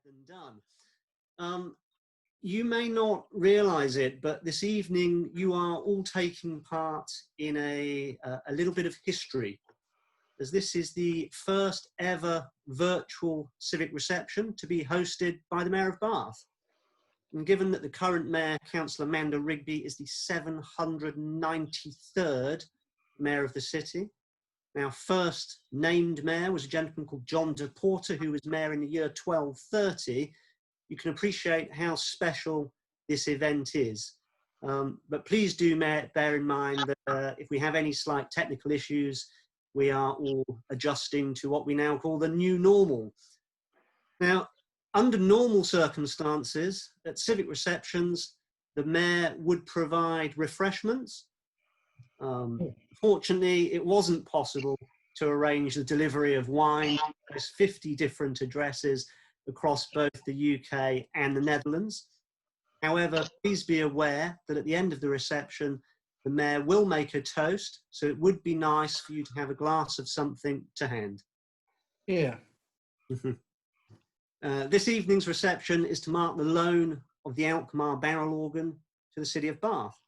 than done. You may not realise it, but this evening you are all taking part in a little bit of history, as this is the first ever virtual civic reception to be hosted by the Mayor of Bath. And given that the current Mayor, Councillor Manda Rigby, is the 793rd Mayor of the city. Our first named Mayor was a gentleman called John de Porter, who was Mayor in the year 1230. You can appreciate how special this event is. But please do bear in mind that if we have any slight technical issues, we are all adjusting to what we now call the new normal. Now, under normal circumstances, at civic receptions, the Mayor would provide refreshments. Fortunately, it wasn't possible to arrange the delivery of wine. There's 50 different addresses across both the UK and the Netherlands. However, please be aware that at the end of the reception, the Mayor will make a toast, so it would be nice for you to have a glass of something to hand. Yeah. This evening's reception is to mark the loan of the Alkamar barrel organ to the City of Bath.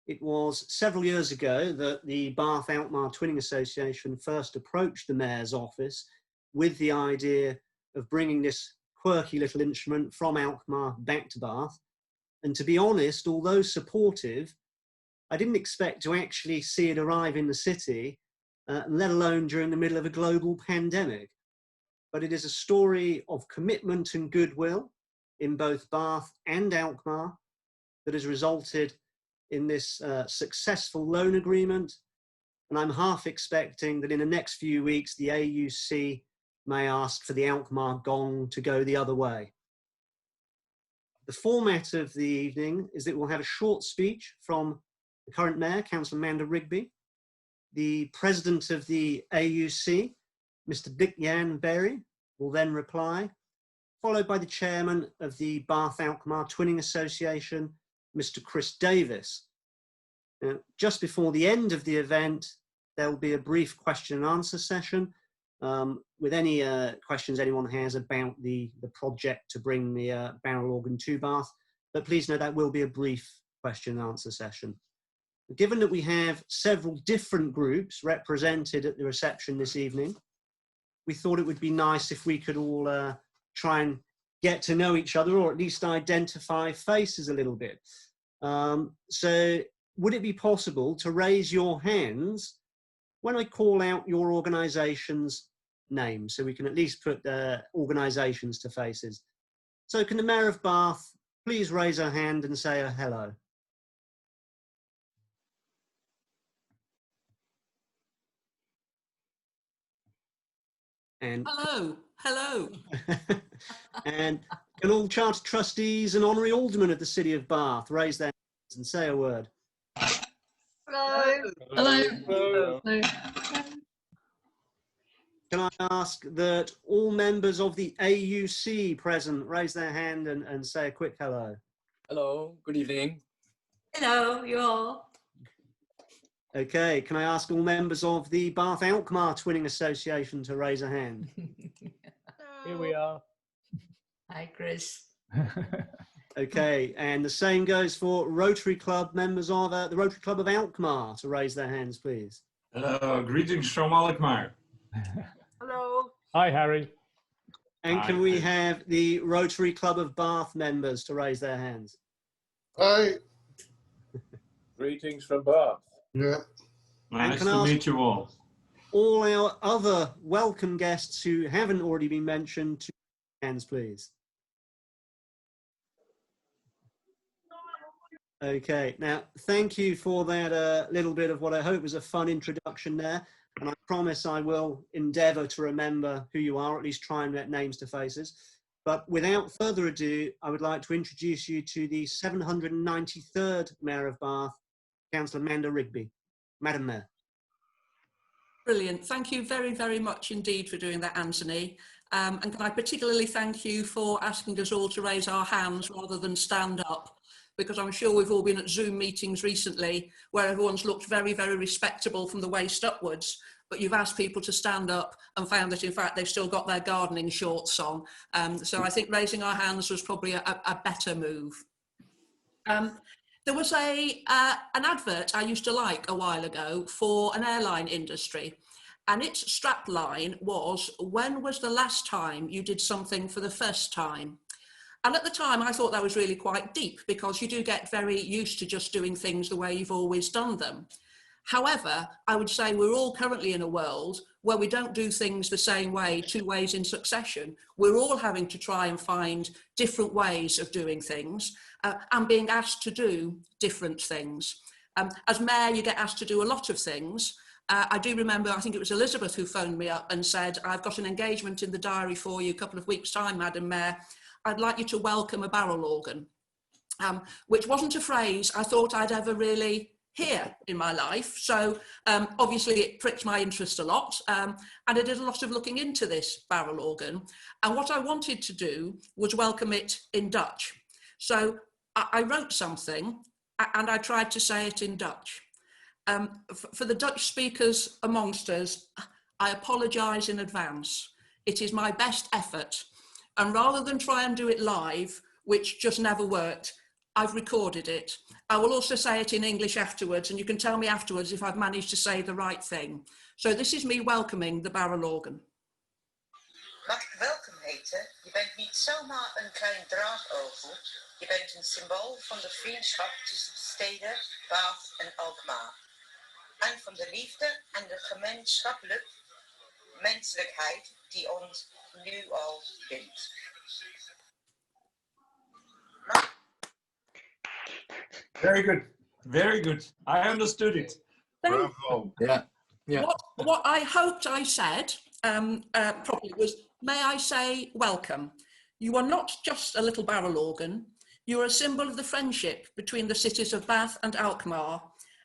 It was several years ago that the Bath Alkmaar Twinning Association first approached the Mayor's office with the idea of bringing this quirky little instrument from Alkmaar back to Bath. And to be honest, although supportive, I didn't expect to actually see it arrive in the city, let alone during the middle of a global pandemic. But it is a story of commitment and goodwill in both Bath and Alkmaar that has resulted in this successful loan agreement. And I'm half expecting that in the next few weeks, the AUC may ask for the Alkmaar gong to go the other way. The format of the evening is that we'll have a short speech from the current Mayor, Councillor Manda Rigby, the President of the AUC, Mr. Dick Jan Berry, will then reply, followed by the Chairman of the Bath Alkmaar Twinning Association, Mr. Chris Davis. Now, just before the end of the event, there will be a brief question and answer session with any questions anyone has about the project to bring the barrel organ to Bath. But please know that will be a brief question and answer session. Given that we have several different groups represented at the reception this evening, we thought it would be nice if we could all try and get to know each other, or at least identify faces a little bit. So would it be possible to raise your hands when I call out your organisation's name, so we can at least put organisations to faces? So can the Mayor of Bath please raise her hand and say a hello? And hello, hello. And can all charter trustees and honorary aldermen of the City of Bath raise their hands and say a word? Hello. Hello. Hello. Hello. Can I ask that all members of the AUC present raise their hand and say a quick hello? Hello, good evening. Hello, you all. Okay, can I ask all members of the Bath Alkmaar Twinning Association to raise a hand? Here we are. Hi, Chris. Okay, and the same goes for Rotary Club members of the Rotary Club of Alkmaar to raise their hands, please. Hello, greetings from Alkmaar. Hello. Hi, Harry. And Hi. can we have the Rotary Club of Bath members to raise their hands? Hi. Greetings from Bath. Yeah. Nice can I to ask- meet you all. All our other welcome guests who haven't already been mentioned, to hands, please. Okay, now thank you for that little bit of what I hope was a fun introduction there, and I promise I will endeavour to remember who you are, or at least try and get names to faces. But without further ado, I would like to introduce you to the 793rd Mayor of Bath, Councillor Manda Rigby. Madam Mayor. Brilliant. Thank you very, very much indeed for doing that, Anthony. And can I particularly thank you for asking us all to raise our hands rather than stand up, because I'm sure we've all been at Zoom meetings recently where everyone's looked very, very respectable from the waist upwards. but you've asked people to stand up and found that in fact they've still got their gardening shorts on. So I think raising our hands was probably a better move. There was an advert I used to like a while ago for an airline industry, and its strap line was, "When was the last time you did something for the first time?" And at the time I thought that was really quite deep, because you do get very used to just doing things the way you've always done them. However, I would say we're all currently in a world where we don't do things the same way, 2 ways in succession. We're all having to try and find different ways of doing things and being asked to do different things. As mayor, you get asked to do a lot of things. I do remember, I think it was Elizabeth who phoned me up and said, "I've got an engagement in the diary for you a couple of weeks' time, Madam Mayor. I'd like you to welcome a barrel organ," which wasn't a phrase I thought I'd ever really hear in my life. So obviously it pricked my interest a lot, and I did a lot of looking into this barrel organ. And what I wanted to do was welcome it in Dutch. So I wrote something and I tried to say it in Dutch. For the Dutch speakers amongst us, I apologise in advance. It is my best effort. And rather than try and do it live, which just never worked, I've recorded it. I will also say it in English afterwards, and you can tell me afterwards if I've managed to say the right thing. So this is me welcoming the barrel organ. Mag ik welkom heten? Je bent niet zomaar een klein draagovel. Je bent een symbool van de vriendschap tussen de steden Bath en Alkmaar. En van de liefde en de gemeenschappelijke menselijkheid die ons nu al bindt. Very good. Very good. I understood it. Bravo. Yeah. Yeah. What I hoped I said properly was, may I say welcome. You are not just a little barrel organ. You are a symbol of the friendship between the cities of Bath and Alkmaar,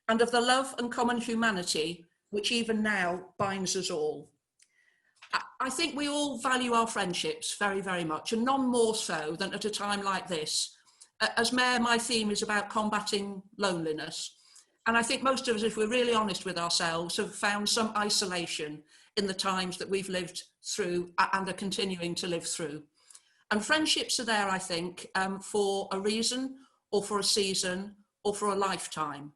and of the love and common humanity which even now binds us all. I think we all value our friendships very, very much, and none more so than at a time like this. As Mayor, my theme is about combating loneliness. And I think most of us, if we're really honest with ourselves, have found some isolation in the times that we've lived through and are continuing to live through. And friendships are there, I think, for a reason, or for a season, or for a lifetime.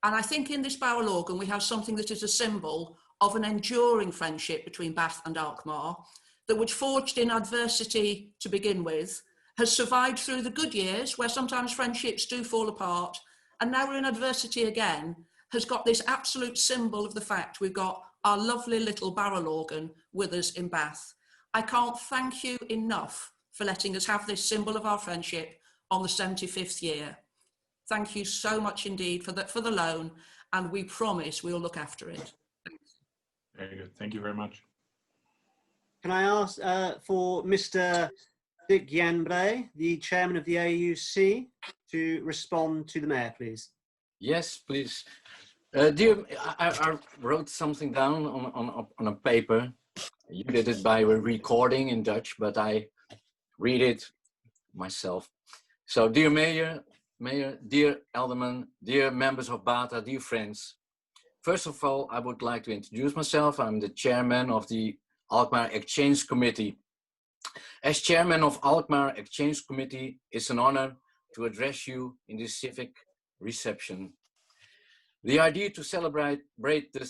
And I think in this barrel organ, we have something that is a symbol of an enduring friendship between Bath and Alkmaar, that was forged in adversity to begin with, has survived through the good years, where sometimes friendships do fall apart, and now we're in adversity again, has got this absolute symbol of the fact we've got our lovely little barrel organ with us in Bath. I can't thank you enough for letting us have this symbol of our friendship on the 75th year. Thank you so much indeed for the loan, and we promise we'll look after it. Very good. Thank you very much. Can I ask for Mr. Dick Janbrey, the chairman of the AUC, to respond to the mayor, please? Yes, please. Dear, I wrote something down on a paper. You did it by a recording in Dutch, but I read it myself. So, dear Mayor, dear Alderman, dear members of BATA, dear friends. First of all, I would like to introduce myself. I'm the chairman of the Alkmaar Exchange Committee. As chairman of Alkmaar Exchange Committee, it's an honor to address you in this civic reception. The idea to celebrate the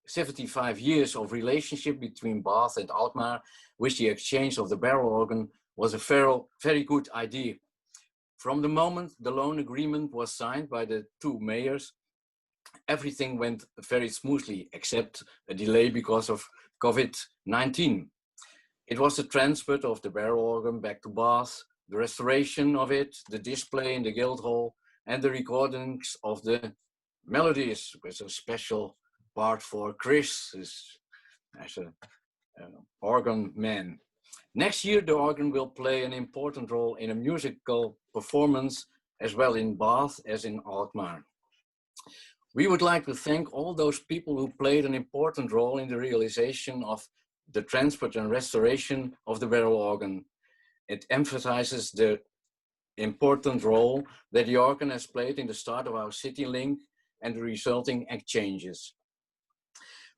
75 years of relationship between Bath and Alkmaar with the exchange of the barrel organ was a very good idea. From the moment the loan agreement was signed by the two mayors, everything went very smoothly, except a delay because of COVID-19. It was the transfer of the barrel organ back to Bath, the restoration of it, the display in the Guildhall, and the recordings of the melodies, with a special part for Chris as an organ man. Next year, the organ will play an important role in a musical performance as well in Bath as in Alkmaar. We would like to thank all those people who played an important role in the realization of the transport and restoration of the barrel organ. It emphasizes the important role that the organ has played in the start of our city link and the resulting exchanges.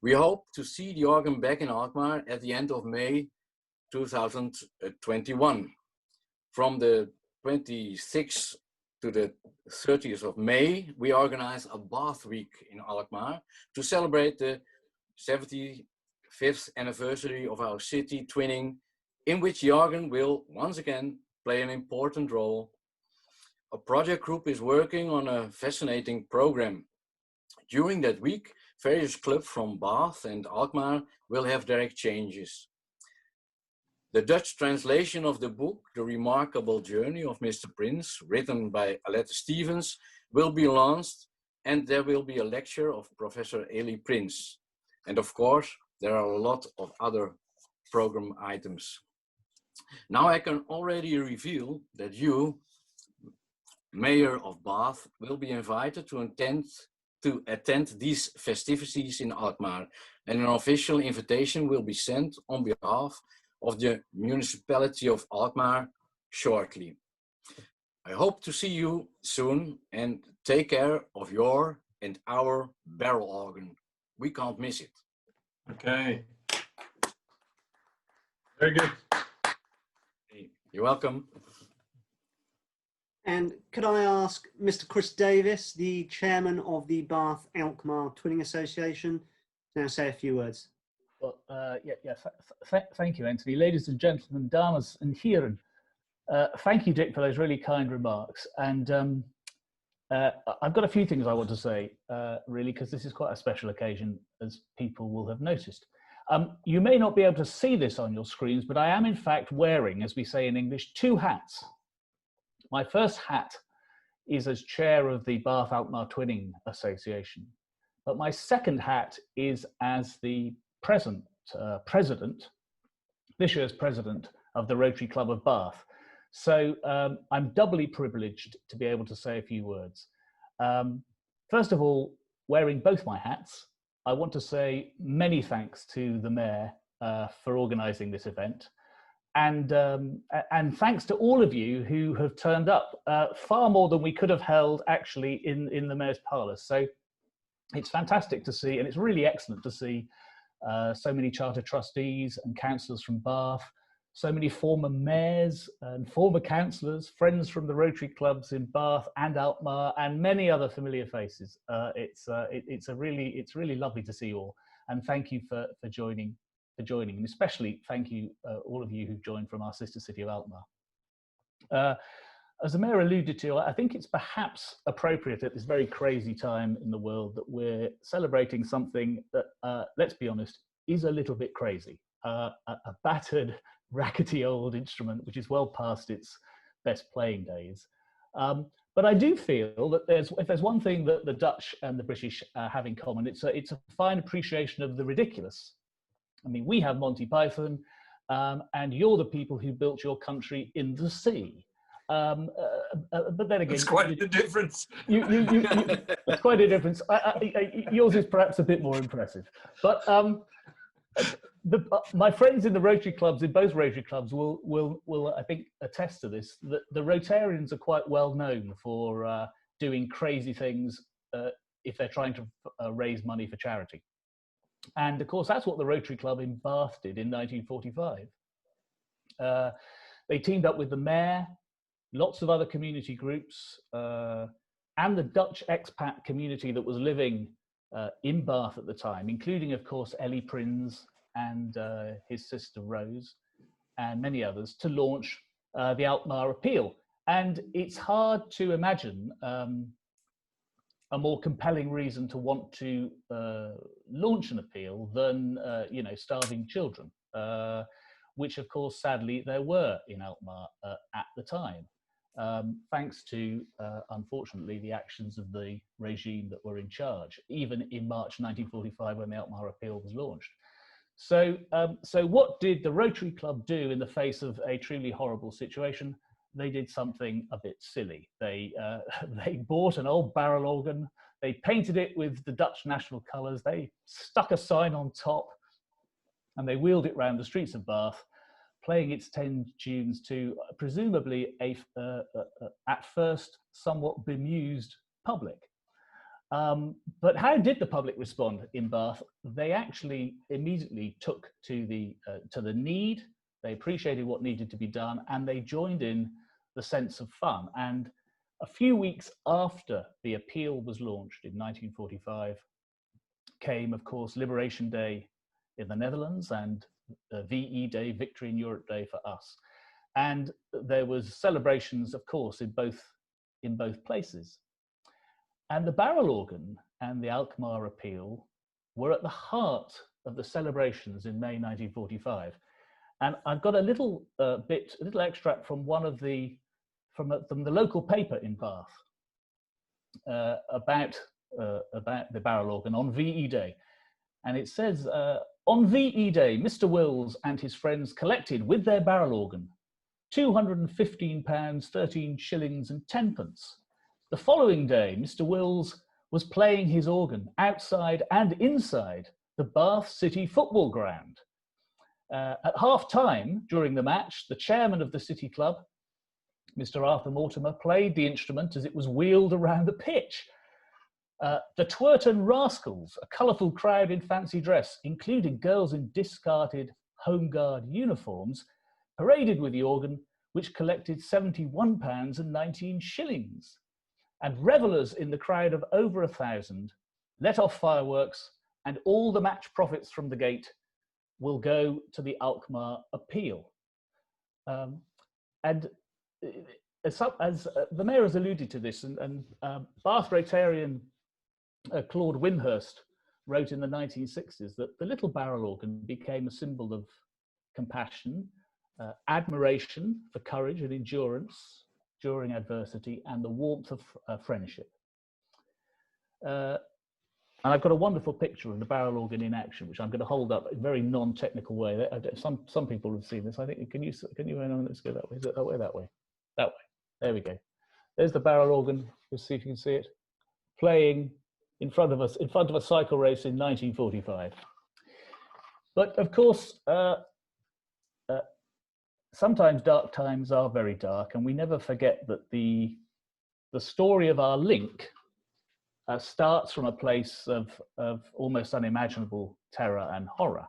We hope to see the organ back in Alkmaar at the end of May 2021. From the 26th to the 30th of May, we organize a Bath Week in Alkmaar to celebrate the 75th anniversary of our city twinning, in which the organ will once again play an important role. A project group is working on a fascinating program. During that week, various clubs from Bath and Alkmaar will have their exchanges. The Dutch translation of the book, The Remarkable Journey of Mr. Prince, written by Alette Stevens, will be launched, and there will be a lecture of Professor Eli Prince. And of course, there are a lot of other program items. Now I can already reveal that you, Mayor of Bath, will be invited to attend these festivities in Alkmaar, and an official invitation will be sent on behalf of the municipality of Alkmaar shortly. I hope to see you soon, and take care of your and our barrel organ. We can't miss it. Okay. Very good. You're welcome. And could I ask Mr. Chris Davis, the chairman of the Bath Alkmaar Twinning Association, to now say a few words? Well, thank you, Anthony. Ladies and gentlemen, dames and heren, thank you, Dick, for those really kind remarks. And I've got a few things I want to say, really, because this is quite a special occasion, as people will have noticed. You may not be able to see this on your screens, but I am in fact wearing, as we say in English, two hats. My first hat is as chair of the Bath Alkmaar Twinning Association, but my second hat is as the president, this year's president of the Rotary Club of Bath. So I'm doubly privileged to be able to say a few words. First of all, wearing both my hats, I want to say many thanks to the Mayor for organising this event. And thanks to all of you who have turned up, far more than we could have held actually in the Mayor's Parlour. So it's fantastic to see, and it's really excellent to see so many charter trustees and councillors from Bath, so many former mayors and former councillors, friends from the Rotary clubs in Bath and Alkmaar, and many other familiar faces. It's really lovely to see you all, and thank you for joining, and especially thank you all of you who've joined from our sister city of Alkmaar. As the Mayor alluded to, I think it's perhaps appropriate at this very crazy time in the world that we're celebrating something that, let's be honest, is a little bit crazy. A battered, rackety old instrument which is well past its best playing days. But I do feel that if there's one thing that the Dutch and the British have in common, it's a fine appreciation of the ridiculous. I mean, we have Monty Python, and you're the people who built your country in the sea. But then again, it's quite a difference. It's quite a difference. Yours is perhaps a bit more impressive. But my friends in the Rotary clubs, in both Rotary clubs, will I think attest to this. That the Rotarians are quite well known for doing crazy things if they're trying to raise money for charity. And of course, that's what the Rotary Club in Bath did in 1945. They teamed up with the Mayor, lots of other community groups, and the Dutch expat community that was living in Bath at the time, including, of course, Eli Prince and his sister Rose, and many others, to launch the Alkmaar Appeal. And it's hard to imagine a more compelling reason to want to launch an appeal than, starving children, which, of course, sadly, there were in Alkmaar at the time. Thanks to, unfortunately, the actions of the regime that were in charge, even in March 1945 when the Alkmaar Appeal was launched. So what did the Rotary Club do in the face of a truly horrible situation? They did something a bit silly. They bought an old barrel organ, they painted it with the Dutch national colours, they stuck a sign on top, and they wheeled it around the streets of Bath, playing its 10 tunes to presumably at first somewhat bemused public. But how did the public respond in Bath? They actually immediately took to the need. They appreciated what needed to be done, and they joined in the sense of fun. And a few weeks after the appeal was launched in 1945 came, of course, Liberation Day in the Netherlands and VE Day, Victory in Europe Day for us. And there was celebrations, of course, in both places. And the barrel organ and the Alkmaar appeal were at the heart of the celebrations in May 1945. And I've got a little extract from from the local paper in Bath about the barrel organ on VE Day. And it says, on VE Day, Mr. Wills and his friends collected with their barrel organ £215, 13 shillings and 10p. The following day, Mr. Wills was playing his organ outside and inside the Bath City football ground. At half-time during the match, the chairman of the City Club, Mr. Arthur Mortimer, played the instrument as it was wheeled around the pitch. The Twerton Rascals, a colourful crowd in fancy dress, including girls in discarded Home Guard uniforms, paraded with the organ, which collected £71 and 19 shillings. And revellers in the crowd of over 1,000 let off fireworks, and all the match profits from the gate will go to the Alkmaar appeal. And as the mayor has alluded to this, and Bath Rotarian Claude Windhurst wrote in the 1960s that the little barrel organ became a symbol of compassion, admiration for courage and endurance during adversity, and the warmth of friendship. And I've got a wonderful picture of the barrel organ in action, which I'm going to hold up in a very non-technical way. Some people have seen this. I think, can you let's go that way. Is it that way? That way. That way. There we go. There's the barrel organ. Let's see if you can see it. Playing in front of us, in front of a cycle race in 1945. But of course, sometimes dark times are very dark, and we never forget that the story of our link starts from a place of almost unimaginable terror and horror.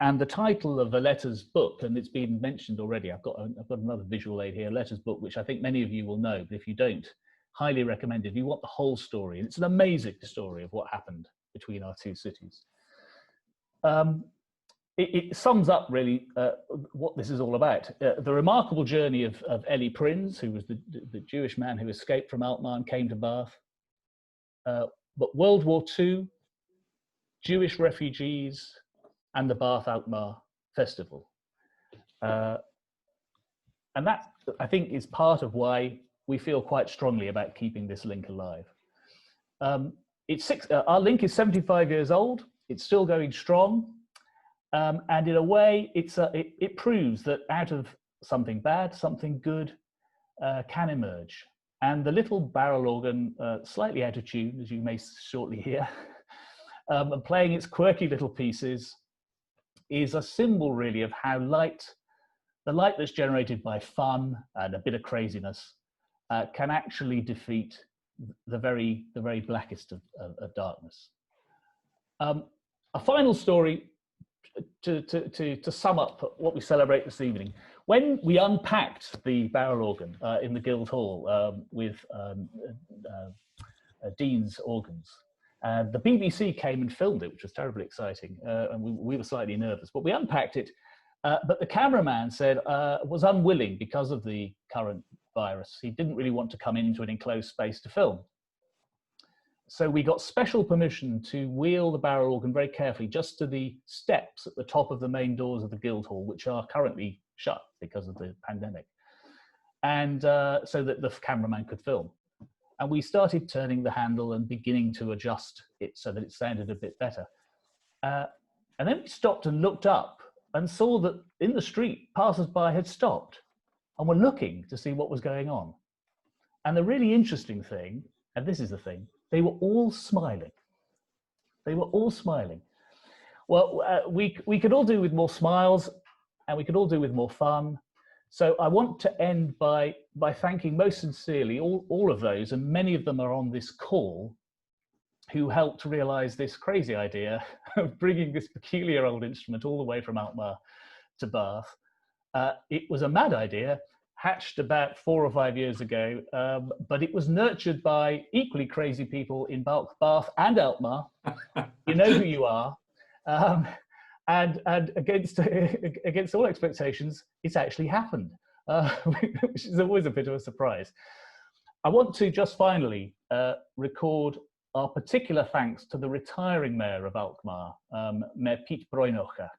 And the title of the Letters book, and it's been mentioned already, I've got another visual aid here, Letters book, which I think many of you will know, but if you don't, highly recommended. You want the whole story, and it's an amazing story of what happened between our two cities. It sums up really what this is all about. The remarkable journey of Eli Prinz, who was the Jewish man who escaped from Alkmaar and came to Bath. But World War II, Jewish refugees, and the Bath Alkmaar Festival. And that, I think, is part of why we feel quite strongly about keeping this link alive. Our link is 75 years old. It's still going strong. And in a way, it proves that out of something bad, something good can emerge. And the little barrel organ, slightly out of tune, as you may shortly hear, and playing its quirky little pieces, is a symbol really of how the light that's generated by fun and a bit of craziness can actually defeat the very blackest of darkness. A final story to sum up what we celebrate this evening. When we unpacked the barrel organ in the Guildhall with Dean's organs, the BBC came and filmed it, which was terribly exciting, and we were slightly nervous, but we unpacked it. But the cameraman said was unwilling because of the current virus. He didn't really want to come into an enclosed space to film. So we got special permission to wheel the barrel organ very carefully just to the steps at the top of the main doors of the Guildhall, which are currently shut because of the pandemic. And so that the cameraman could film. And we started turning the handle and beginning to adjust it so that it sounded a bit better. And then we stopped and looked up and saw that in the street, passers-by had stopped and were looking to see what was going on. And the really interesting thing, and this is the thing, they were all smiling. They were all smiling. Well, we could all do with more smiles, and we could all do with more fun. So I want to end by thanking most sincerely all of those, and many of them are on this call, who helped realize this crazy idea of bringing this peculiar old instrument all the way from Alkmaar to Bath. It was a mad idea, hatched about 4 or 5 years ago, but it was nurtured by equally crazy people in Bath and Alkmaar. You know who you are. And against all expectations, it's actually happened, which is always a bit of a surprise. I want to just finally record our particular thanks to the retiring mayor of Alkmaar, Mayor Piet Bruinocher,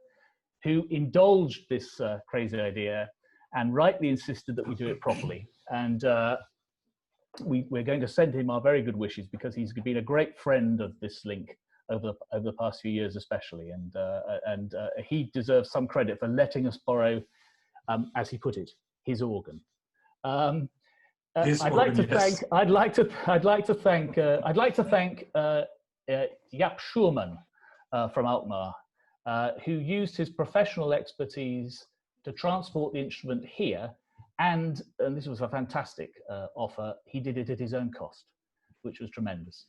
who indulged this crazy idea and rightly insisted that we do it properly. And we're going to send him our very good wishes, because he's been a great friend of this link over the past few years especially, and he deserves some credit for letting us borrow, as he put it, his organ. I'd like to thank Jaap Schuurman from Alkmaar, who used his professional expertise to transport the instrument here, and this was a fantastic offer. He did it at his own cost, which was tremendous.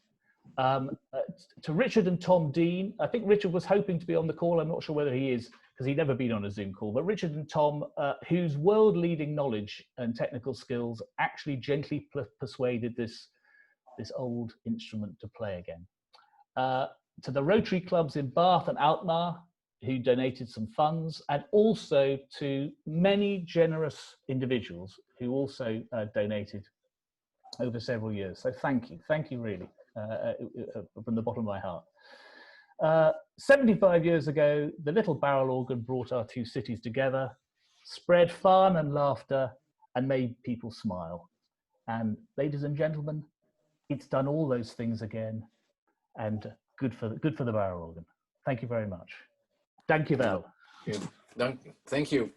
To Richard and Tom Dean, I think Richard was hoping to be on the call. I'm not sure whether he is, because he'd never been on a Zoom call, but Richard and Tom, whose world-leading knowledge and technical skills actually gently persuaded this old instrument to play again. To the Rotary clubs in Bath and Alkmaar, who donated some funds, and also to many generous individuals who also donated over several years. So thank you really, from the bottom of my heart. 75 years ago, the little barrel organ brought our two cities together, spread fun and laughter, and made people smile. And ladies and gentlemen, it's done all those things again, and good for the barrel organ. Thank you very much. Dank je wel. Thank you.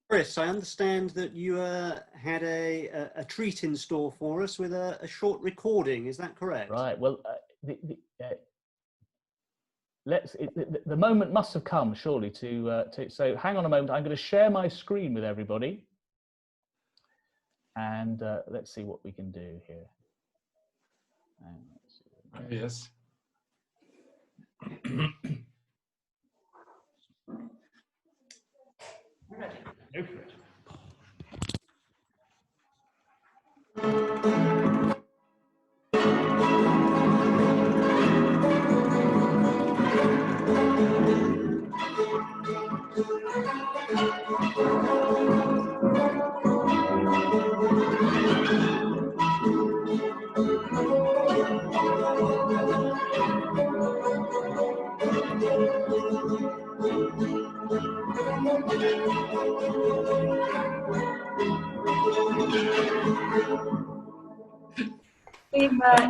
Chris, I understand that you had a treat in store for us with a short recording. Is that correct? Right. Well, the moment must have come, surely. So hang on a moment. I'm going to share my screen with everybody, and let's see what we can do here. Yes. Go for it.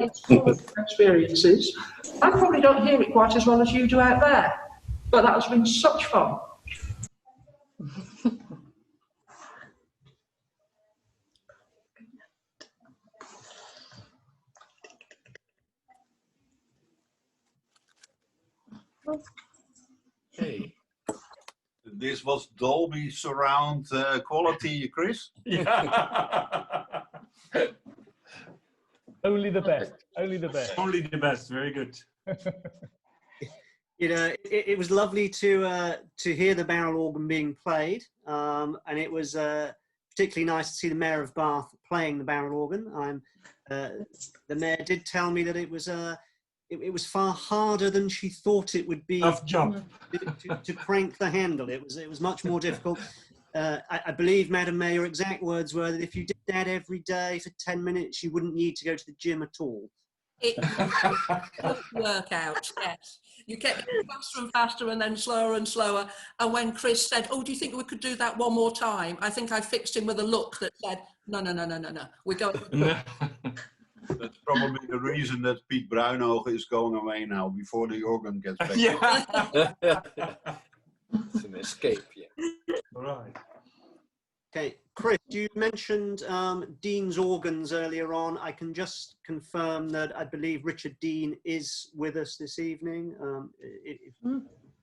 It's full of experiences. I probably don't hear it quite as well as you do out there, but that has been such fun. Hey. This was Dolby surround quality, Chris? Yeah. Only the best. Only the best. Only the best. Very good. You know, it was lovely to hear the barrel organ being played, and it was particularly nice to see the Mayor of Bath playing the barrel organ. The Mayor did tell me that it was far harder than she thought it would be. Tough job. To crank the handle. It was much more difficult. I believe, Madam Mayor, your exact words were that if you did that every day for 10 minutes, you wouldn't need to go to the gym at all. It work out, yes. You kept getting faster and faster and then slower and slower. And when Chris said, "Oh, do you think we could do that one more time?" I think I fixed him with a look that said, "No, no, no, no, no, no. We're going." That's probably the reason that Piet Bruinocher is going away now, before the organ gets back. Yeah. It's an escape, yeah. All right. Okay, Chris, you mentioned Dean's organs earlier on. I can just confirm that I believe Richard Dean is with us this evening.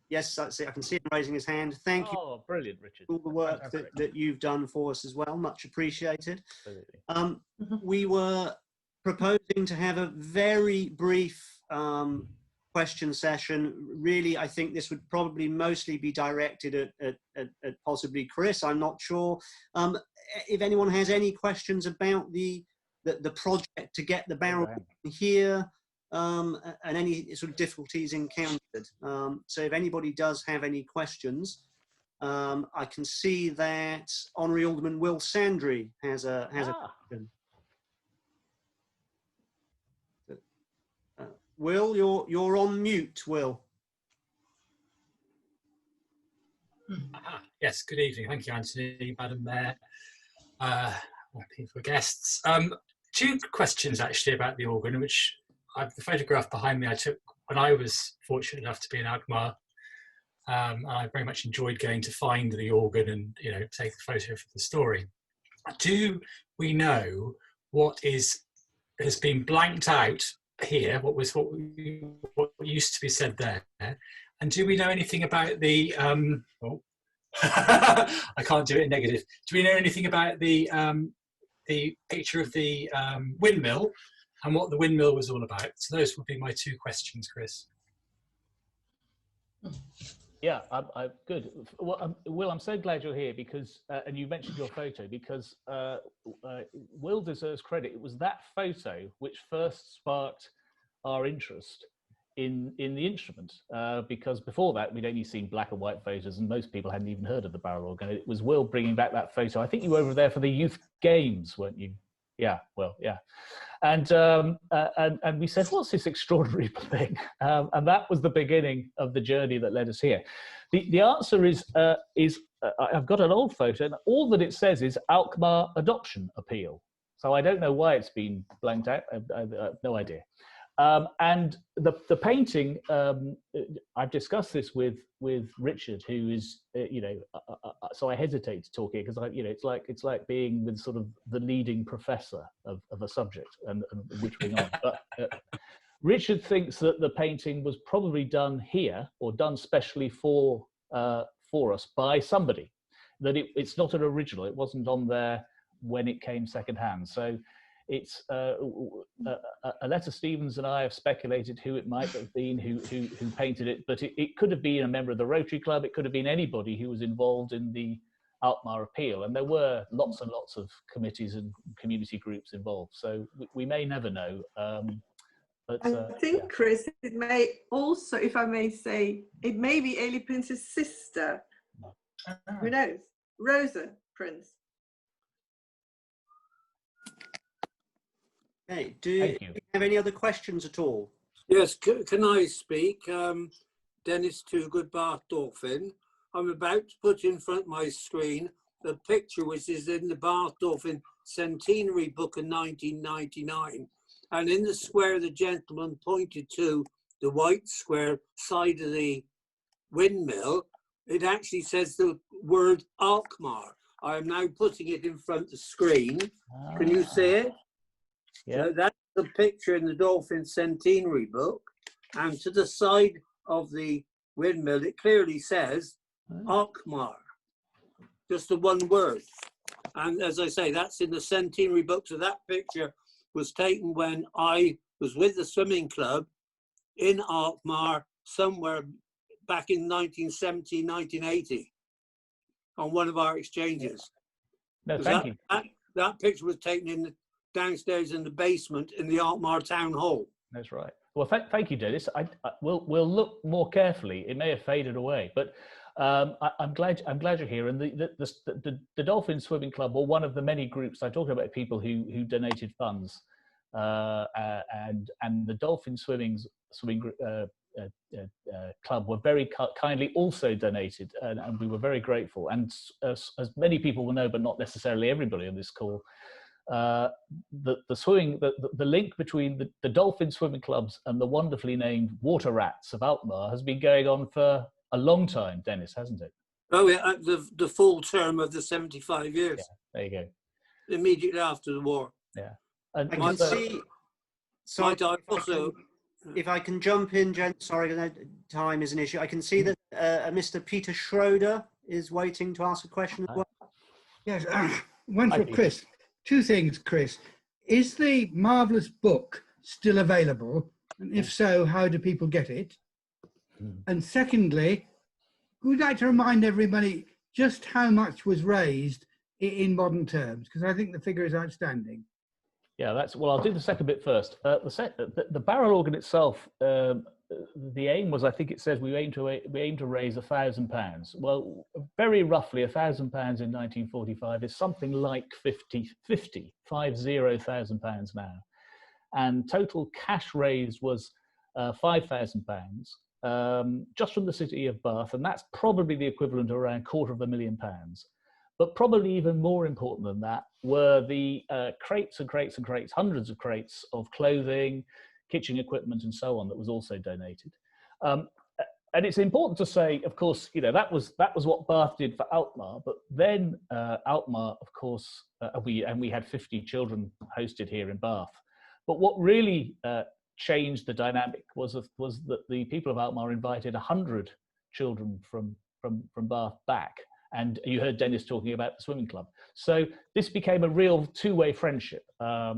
Yes, that's it. I can see him raising his hand. Thank you. Oh, brilliant, Richard. For all the work that you've done for us as well. Much appreciated. Absolutely. We were proposing to have a very brief question session. Really, I think this would probably mostly be directed at possibly Chris. I'm not sure. If anyone has any questions about the project to get the barrel here, and any sort of difficulties encountered. So if anybody does have any questions, I can see that Honorary Alderman Will Sandry has a question. Will, you're on mute, Will. Yes, good evening. Thank you, Anthony, Madam Mayor, people, guests. Two questions actually about the organ, which the photograph behind me I took when I was fortunate enough to be in Alkmaar. I very much enjoyed going to find the organ and take the photo for the story. Do we know what has been blanked out here? What used to be said there? And do we know anything about the? I can't do it in negative. Do we know anything about the picture of the windmill and what the windmill was all about? So those would be my two questions, Chris. Yeah, good. Well, Will, I'm so glad you're here because, and you mentioned your photo, because Will deserves credit. It was that photo which first sparked our interest in the instrument, because before that we'd only seen black and white photos and most people hadn't even heard of the barrel organ. It was Will bringing back that photo. I think you were over there for the youth games, weren't you? Yeah, well, yeah. And we said, what's this extraordinary thing? And that was the beginning of the journey that led us here. The answer is I've got an old photo, and all that it says is Alkmaar adoption appeal. So I don't know why it's been blanked out. I have no idea. And the painting, I've discussed this with Richard, who is, so I hesitate to talk here because it's like being with sort of the leading professor of a subject and whittling on. But Richard thinks that the painting was probably done here or done specially for us by somebody. That it's not an original. It wasn't on there when it came secondhand. So. It's Aletta Stevens and I have speculated who it might have been who painted it, but it could have been a member of the Rotary Club. It could have been anybody who was involved in the Alkmaar appeal, and there were lots and lots of committees and community groups involved. So we may never know. But I think, Chris, it may also, if I may say, it may be Ailey Prince's sister. Who knows? Rosa Prince. Okay, do you have any other questions at all? Yes, can I speak? Dennis Toogood, Bath Dolphin. I'm about to put in front of my screen a picture which is in the Bath Dolphin Centenary Book of 1999. And in the square the gentleman pointed to, the white square side of the windmill, it actually says the word Alkmaar. I am now putting it in front of the screen. Can you see it? Yeah. So that's the picture in the Dolphin Centenary Book, and to the side of the windmill it clearly says Alkmaar, just the one word. And as I say, that's in the Centenary Book. So that picture was taken when I was with the swimming club in Alkmaar somewhere back in 1970, 1980 on one of our exchanges. No, thank you. That picture was taken in downstairs in the basement in the Alkmaar Town Hall. That's right. Well, thank you, Dennis. We'll look more carefully. It may have faded away, but I'm glad you're here. And the Dolphin Swimming Club, or one of the many groups I talked about, people who donated funds, and the Dolphin Swimming Club were very kindly also donated, and we were very grateful. And as many people will know, but not necessarily everybody on this call, the link between the Dolphin Swimming Clubs and the wonderfully named Water Rats of Alkmaar has been going on for a long time, Dennis, hasn't it? Oh, yeah, the full term of the 75 years. Yeah, there you go. Immediately after the war. Yeah. And I can see. Sorry, if I can jump in, Jen. Sorry, time is an issue. I can see that Mr. Peter Schroeder is waiting to ask a question as well. Yes, one for Chris. Two things, Chris. Is the marvellous book still available? And if so, how do people get it? And secondly, would you like to remind everybody just how much was raised in modern terms? Because I think the figure is outstanding. Yeah, well, I'll do the second bit first. The barrel organ itself, the aim was, I think it says we aim to raise £1,000. Well, very roughly £1,000 in 1945 is something like £50,000 now, and total cash raised was £5,000 just from the city of Bath, and that's probably the equivalent of around £250,000. But probably even more important than that were the crates and crates and crates, hundreds of crates of clothing, kitchen equipment, and so on that was also donated. And it's important to say, of course, that was what Bath did for Alkmaar. But then Alkmaar, of course, we had 50 children hosted here in Bath. But what really changed the dynamic was that the people of Alkmaar invited 100 children from Bath back. And you heard Dennis talking about the swimming club. So this became a real two-way friendship. So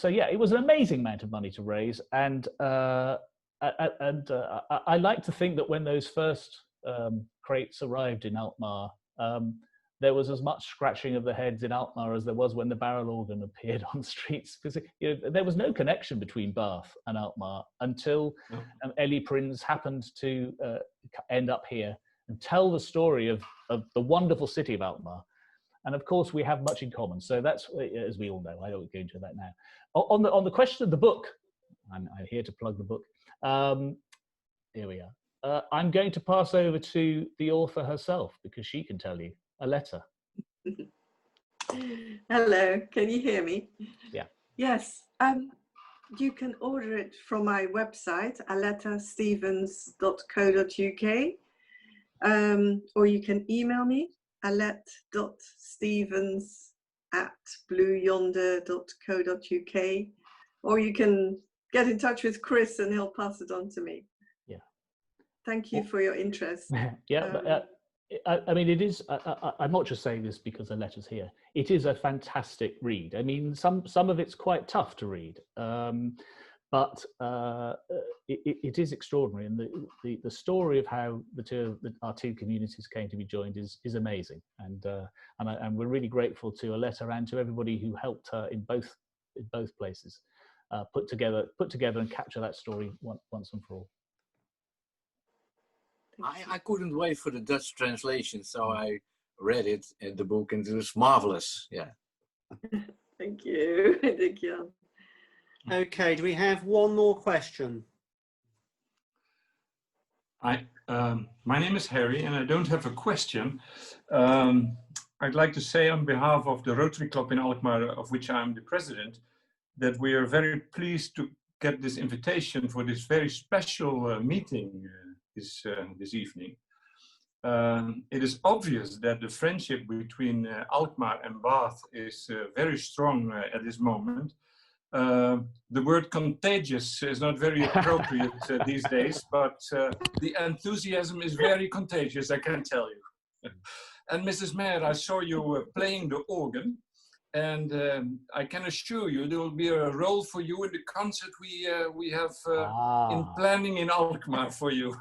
yeah, it was an amazing amount of money to raise. And I like to think that when those first crates arrived in Alkmaar, there was as much scratching of the heads in Alkmaar as there was when the barrel organ appeared on streets, because there was no connection between Bath and Alkmaar until Ellie Prinz happened to end up here and tell the story of the wonderful city of Alkmaar. And of course, we have much in common. So that's, as we all know, I don't go into that now. On the question of the book, I'm here to plug the book. Here we are. I'm going to pass over to the author herself, because she can tell you a letter. Hello, can you hear me? Yeah. Yes. You can order it from my website, aletastevens.co.uk. Or you can email me, alette.stevens@blueyonder.co.uk, or you can get in touch with Chris and he'll pass it on to me. Yeah. Thank you for your interest. Yeah, I mean, it is, I'm not just saying this because the letter's here. It is a fantastic read. I mean, some of it's quite tough to read. But it is extraordinary, and the story of how our two communities came to be joined is amazing, and we're really grateful to Aletta and to everybody who helped her in both places put together and capture that story once and for all. I couldn't wait for the Dutch translation, so I read it in the book, and it was marvelous. Yeah. Thank you. Thank you. Okay, do we have one more question? My name is Harry, and I don't have a question. I'd like to say on behalf of the Rotary Club in Alkmaar, of which I'm the president, that we are very pleased to get this invitation for this very special meeting this evening. It is obvious that the friendship between Alkmaar and Bath is very strong at this moment. The word contagious is not very appropriate these days, but the enthusiasm is very contagious, I can tell you. And Mrs. Mayor, I saw you playing the organ, and I can assure you there will be a role for you in the concert we have in planning in Alkmaar for you.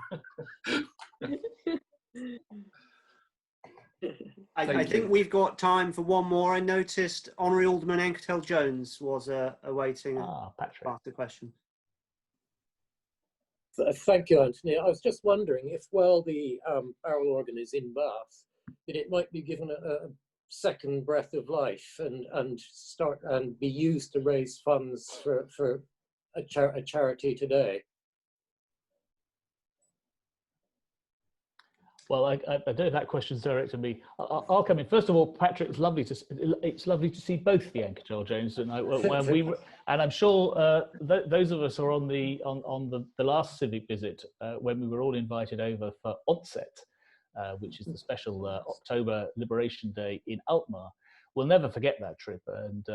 I think we've got time for one more. I noticed Honorary Alderman Anketel Jones was awaiting the question. Thank you, Anthony. I was just wondering if, while the barrel organ is in Bath, that it might be given a second breath of life and be used to raise funds for a charity today. Well, I don't know if that question's directed to me. I'll come in. First of all, Patrick, it's lovely to see both the Anketel Jones tonight. And I'm sure those of us who are on the last Civic visit when we were all invited over for onset. which is the special October Liberation Day in Alkmaar. We'll never forget that trip, and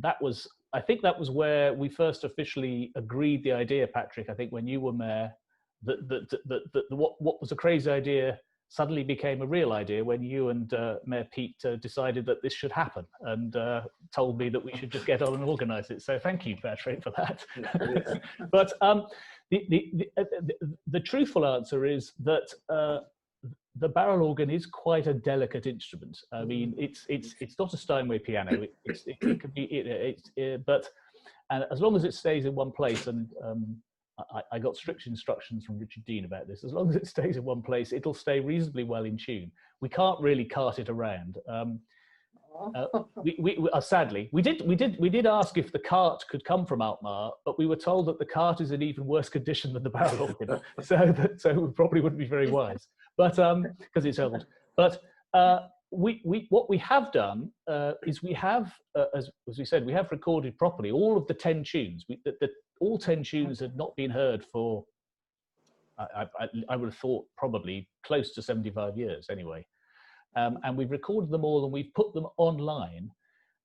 that was, I think that was where we first officially agreed the idea, Patrick. I think when you were mayor, that what was a crazy idea suddenly became a real idea when you and Mayor Pete decided that this should happen, and told me that we should just get on and organise it. So thank you, Patrick, for that. But the truthful answer is that the barrel organ is quite a delicate instrument. I mean, it's not a Steinway piano. It can be, but as long as it stays in one place, and I got strict instructions from Richard Dean about this. As long as it stays in one place, it'll stay reasonably well in tune. We can't really cart it around. Sadly, we did ask if the cart could come from Alkmaar, but we were told that the cart is in even worse condition than the barrel organ, so we probably wouldn't be very wise. But because it's old. But what we have done is we have, as we said, we have recorded properly all of the 10 tunes. All 10 tunes had not been heard for, I would have thought, probably close to 75 years anyway. And we've recorded them all and we've put them online.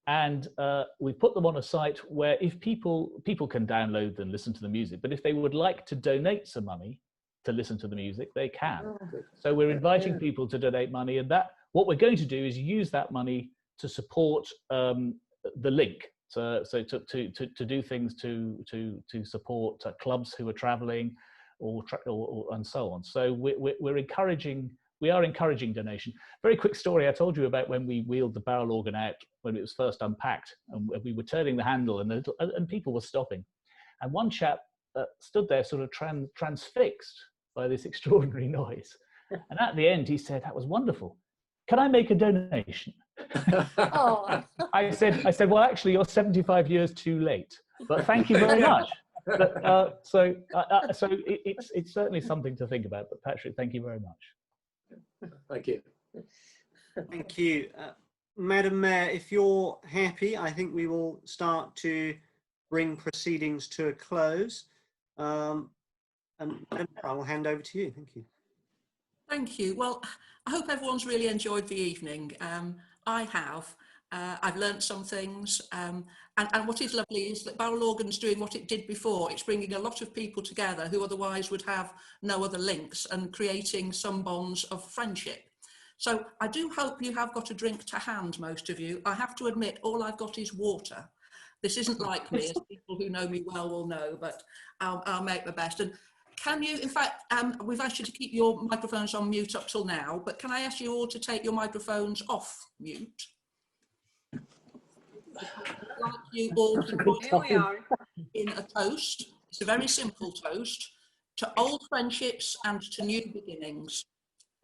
And we put them on a site where if people can download and listen to the music, but if they would like to donate some money to listen to the music, they can. So we're inviting people to donate money, and that what we're going to do is use that money to support the link. So to do things to support clubs who are travelling, and so on. So we are encouraging donation. Very quick story I told you about when we wheeled the barrel organ out when it was first unpacked, and we were turning the handle, and people were stopping, and one chap stood there sort of transfixed by this extraordinary noise, and at the end he said, "That was wonderful. Can I make a donation?" Oh. I said, well, actually, you're 75 years too late, but thank you very much. But, so it's certainly something to think about. But Patrick, thank you very much. Thank you. Thank you. Madam Mayor, if you're happy, I think we will start to bring proceedings to a close. And Madam Mayor, I will hand over to you. Thank you. Thank you. Well, I hope everyone's really enjoyed the evening. I have. I've learnt some things. And what is lovely is that barrel organ's doing what it did before. It's bringing a lot of people together who otherwise would have no other links, and creating some bonds of friendship. So I do hope you have got a drink to hand, most of you. I have to admit, all I've got is water. This isn't like me, as people who know me well will know, but I'll make my best. And can you, in fact, we've asked you to keep your microphones on mute up till now, but can I ask you all to take your microphones off mute? I'd like you all to join in a toast. It's a very simple toast to old friendships and to new beginnings.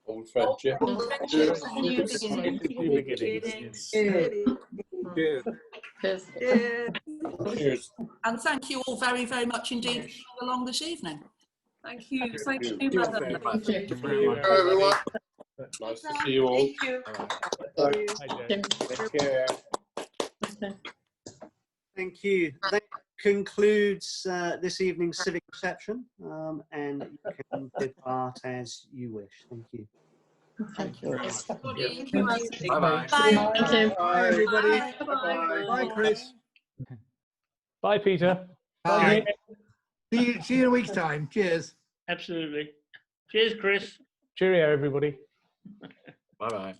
Old friendship. Old friendships and new beginnings. Cheers. And thank you all very, very much indeed for coming along this evening. Thank you. Thank you, Thank you Mother. very much. Thank Hello, everyone. Nice to see you all. Thank you. Take care. Thank you. That concludes this evening's civic reception, and you can depart as you wish. Thank you. Thank you. Bye-bye. Bye. Bye, everybody. Bye. Bye, Chris. Bye, Peter. Bye. See you in a week's time. Cheers. Absolutely. Cheers, Chris. Cheerio, everybody. Bye-bye.